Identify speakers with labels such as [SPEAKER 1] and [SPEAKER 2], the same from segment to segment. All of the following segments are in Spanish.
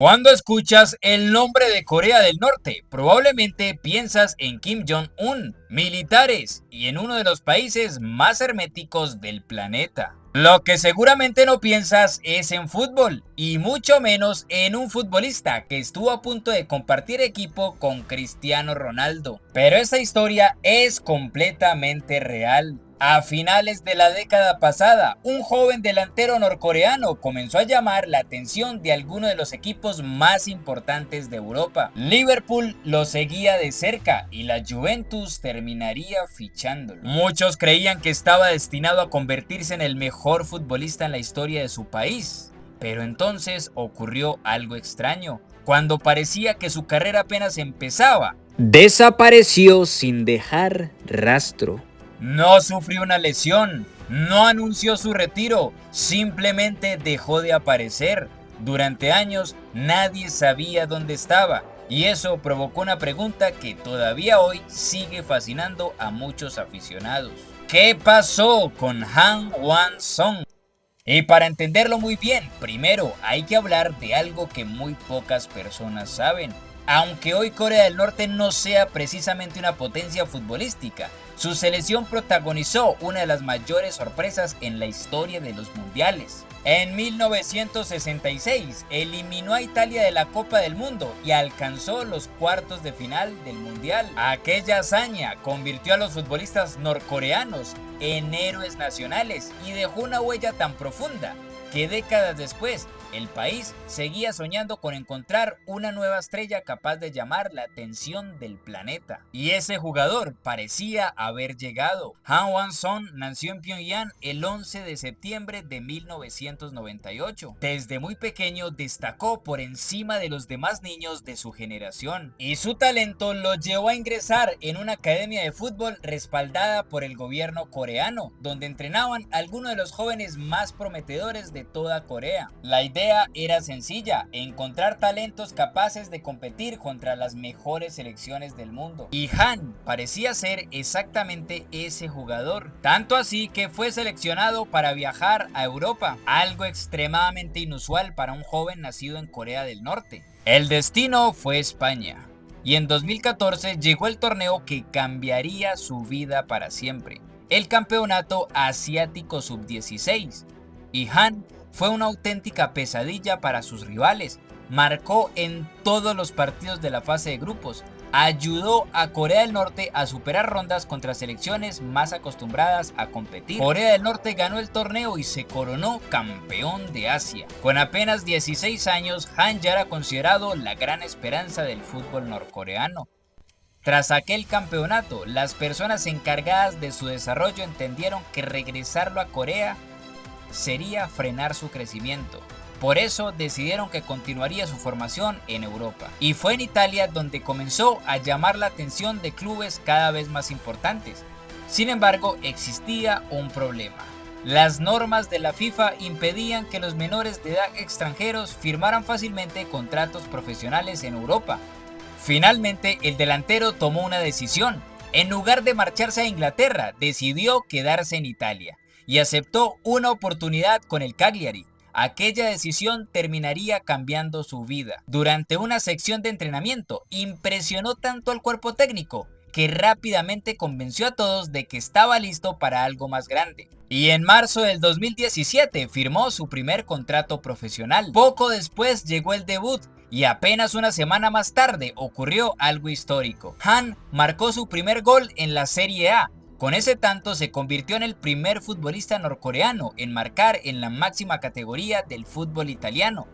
[SPEAKER 1] Cuando escuchas el nombre de Corea del Norte, probablemente piensas en Kim Jong-un, militares y en uno de los países más herméticos del planeta. Lo que seguramente no piensas es en fútbol, y mucho menos en un futbolista que estuvo a punto de compartir equipo con Cristiano Ronaldo. Pero esta historia es completamente real. A finales de la década pasada, un joven delantero norcoreano comenzó a llamar la atención de algunos de los equipos más importantes de Europa. Liverpool lo seguía de cerca y la Juventus terminaría fichándolo. Muchos creían que estaba destinado a convertirse en el mejor futbolista en la historia de su país. Pero entonces ocurrió algo extraño. Cuando parecía que su carrera apenas empezaba, desapareció sin dejar rastro. No sufrió una lesión, no anunció su retiro, simplemente dejó de aparecer. Durante años nadie sabía dónde estaba, y eso provocó una pregunta que todavía hoy sigue fascinando a muchos aficionados. ¿Qué pasó con Han Hwang-sung? Y para entenderlo muy bien, primero hay que hablar de algo que muy pocas personas saben. Aunque hoy Corea del Norte no sea precisamente una potencia futbolística, su selección protagonizó una de las mayores sorpresas en la historia de los mundiales. En 1966 eliminó a Italia de la Copa del Mundo y alcanzó los cuartos de final del mundial. Aquella hazaña convirtió a los futbolistas norcoreanos en héroes nacionales y dejó una huella tan profunda que décadas después el país seguía soñando con encontrar una nueva estrella capaz de llamar la atención del planeta. Y ese jugador parecía haber llegado. Han Hwang-sung nació en Pyongyang el 11 de septiembre de 1998. Desde muy pequeño destacó por encima de los demás niños de su generación. Y su talento lo llevó a ingresar en una academia de fútbol respaldada por el gobierno coreano, donde entrenaban a algunos de los jóvenes más prometedores de toda Corea. La idea era sencilla: encontrar talentos capaces de competir contra las mejores selecciones del mundo. Y Han parecía ser exactamente ese jugador, tanto así que fue seleccionado para viajar a Europa, algo extremadamente inusual para un joven nacido en Corea del Norte. El destino fue España, y en 2014 llegó el torneo que cambiaría su vida para siempre, el Campeonato Asiático Sub-16. Y Han fue una auténtica pesadilla para sus rivales. Marcó en todos los partidos de la fase de grupos. Ayudó a Corea del Norte a superar rondas contra selecciones más acostumbradas a competir. Corea del Norte ganó el torneo y se coronó campeón de Asia. Con apenas 16 años, Han ya era considerado la gran esperanza del fútbol norcoreano. Tras aquel campeonato, las personas encargadas de su desarrollo entendieron que regresarlo a Corea sería frenar su crecimiento. Por eso decidieron que continuaría su formación en Europa. Y fue en Italia donde comenzó a llamar la atención de clubes cada vez más importantes. Sin embargo, existía un problema. Las normas de la FIFA impedían que los menores de edad extranjeros firmaran fácilmente contratos profesionales en Europa. Finalmente, el delantero tomó una decisión. En lugar de marcharse a Inglaterra, decidió quedarse en Italia y aceptó una oportunidad con el Cagliari. Aquella decisión terminaría cambiando su vida. Durante una sección de entrenamiento, impresionó tanto al cuerpo técnico que rápidamente convenció a todos de que estaba listo para algo más grande. Y en marzo del 2017 firmó su primer contrato profesional. Poco después llegó el debut, y apenas una semana más tarde ocurrió algo histórico. Han marcó su primer gol en la Serie A. Con ese tanto se convirtió en el primer futbolista norcoreano en marcar en la máxima categoría del fútbol italiano.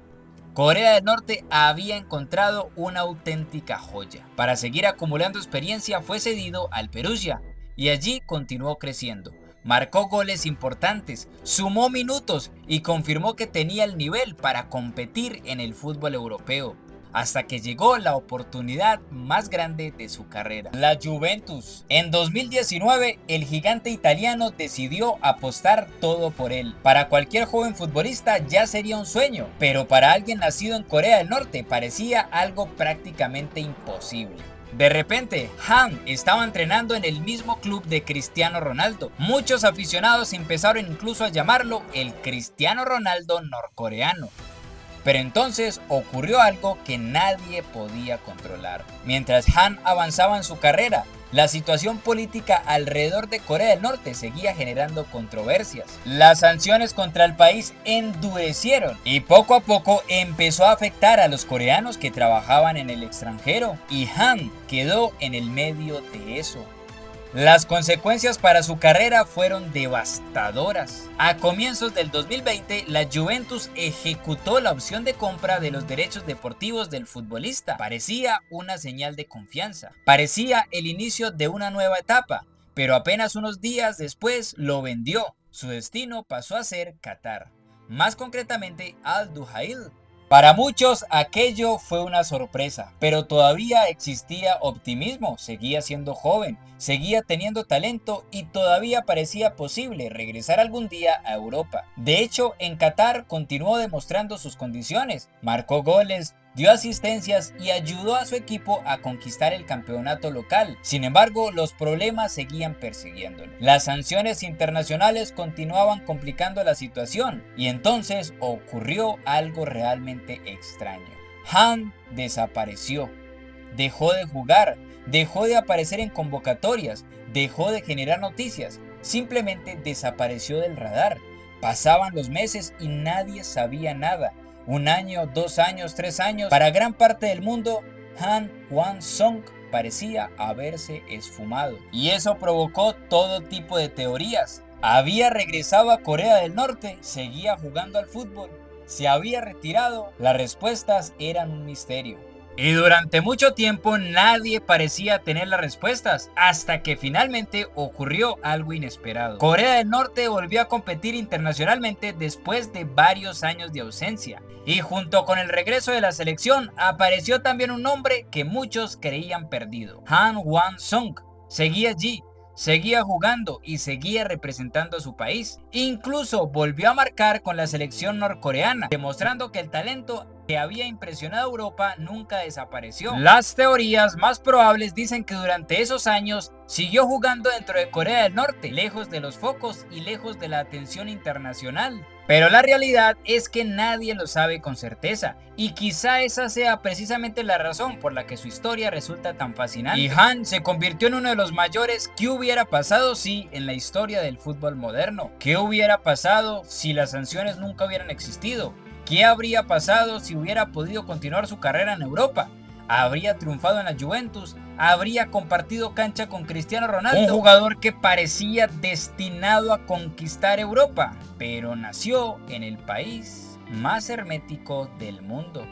[SPEAKER 1] Corea del Norte había encontrado una auténtica joya. Para seguir acumulando experiencia fue cedido al Perugia y allí continuó creciendo. Marcó goles importantes, sumó minutos y confirmó que tenía el nivel para competir en el fútbol europeo, hasta que llegó la oportunidad más grande de su carrera: la Juventus. En 2019, el gigante italiano decidió apostar todo por él. Para cualquier joven futbolista ya sería un sueño, pero para alguien nacido en Corea del Norte parecía algo prácticamente imposible. De repente, Han estaba entrenando en el mismo club de Cristiano Ronaldo. Muchos aficionados empezaron incluso a llamarlo el Cristiano Ronaldo norcoreano. Pero entonces ocurrió algo que nadie podía controlar. Mientras Han avanzaba en su carrera, la situación política alrededor de Corea del Norte seguía generando controversias. Las sanciones contra el país endurecieron y poco a poco empezó a afectar a los coreanos que trabajaban en el extranjero, y Han quedó en el medio de eso. Las consecuencias para su carrera fueron devastadoras. A comienzos del 2020, la Juventus ejecutó la opción de compra de los derechos deportivos del futbolista. Parecía una señal de confianza, parecía el inicio de una nueva etapa, pero apenas unos días después lo vendió. Su destino pasó a ser Qatar, más concretamente Al Duhail. Para muchos aquello fue una sorpresa, pero todavía existía optimismo, seguía siendo joven, seguía teniendo talento y todavía parecía posible regresar algún día a Europa. De hecho, en Qatar continuó demostrando sus condiciones, marcó goles, dio asistencias y ayudó a su equipo a conquistar el campeonato local. Sin embargo, los problemas seguían persiguiéndolo. Las sanciones internacionales continuaban complicando la situación y entonces ocurrió algo realmente extraño. Han desapareció, dejó de jugar, dejó de aparecer en convocatorias, dejó de generar noticias, simplemente desapareció del radar. Pasaban los meses y nadie sabía nada. 1 año, 2 años, 3 años. Para gran parte del mundo, Han Hwang-sung parecía haberse esfumado. Y eso provocó todo tipo de teorías. ¿Había regresado a Corea del Norte? ¿Seguía jugando al fútbol? ¿Se había retirado? Las respuestas eran un misterio. Y durante mucho tiempo nadie parecía tener las respuestas, hasta que finalmente ocurrió algo inesperado. Corea del Norte volvió a competir internacionalmente después de varios años de ausencia, y junto con el regreso de la selección apareció también un hombre que muchos creían perdido. Han Hwang-sung seguía allí, seguía jugando y seguía representando a su país. Incluso volvió a marcar con la selección norcoreana, demostrando que el talento que había impresionado a Europa nunca desapareció. Las teorías más probables dicen que durante esos años siguió jugando dentro de Corea del Norte, lejos de los focos y lejos de la atención internacional. Pero la realidad es que nadie lo sabe con certeza, y quizá esa sea precisamente la razón por la que su historia resulta tan fascinante. Y Han se convirtió en uno de los mayores ¿qué hubiera pasado si? En la historia del fútbol moderno. ¿Qué hubiera pasado si las sanciones nunca hubieran existido? ¿Qué habría pasado si hubiera podido continuar su carrera en Europa? ¿Habría triunfado en la Juventus? ¿Habría compartido cancha con Cristiano Ronaldo? Un jugador que parecía destinado a conquistar Europa, pero nació en el país más hermético del mundo.